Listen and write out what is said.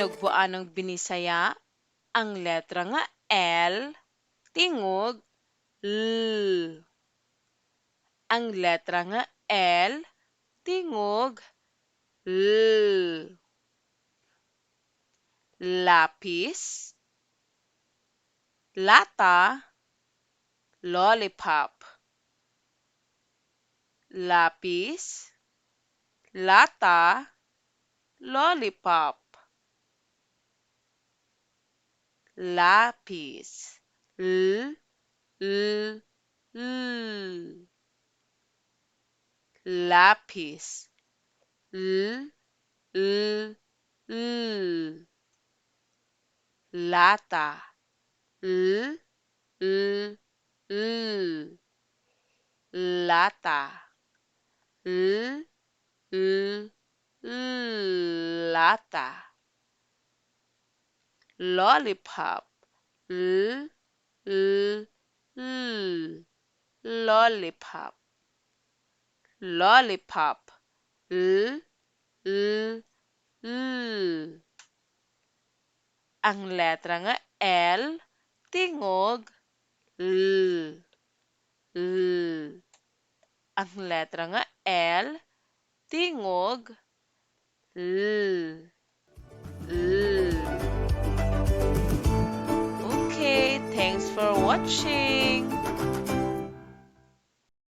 Pinugbuan ng Binisaya ang letra nga L, tingog L. Ang letra nga L, tingog L. Lapis, lata, lollipop. Lapis, lata, lollipop. Lapis, L, L, L. Lapis, L, L, L. Lata, L, L, L. Lata, L, L, L. Lata. Lollipop, L, L, L. Lollipop. Lollipop, L, L, L. Ang letra nga L, tingog L, L. Ang letra nga L, tingog L, L. Okay, thanks for watching.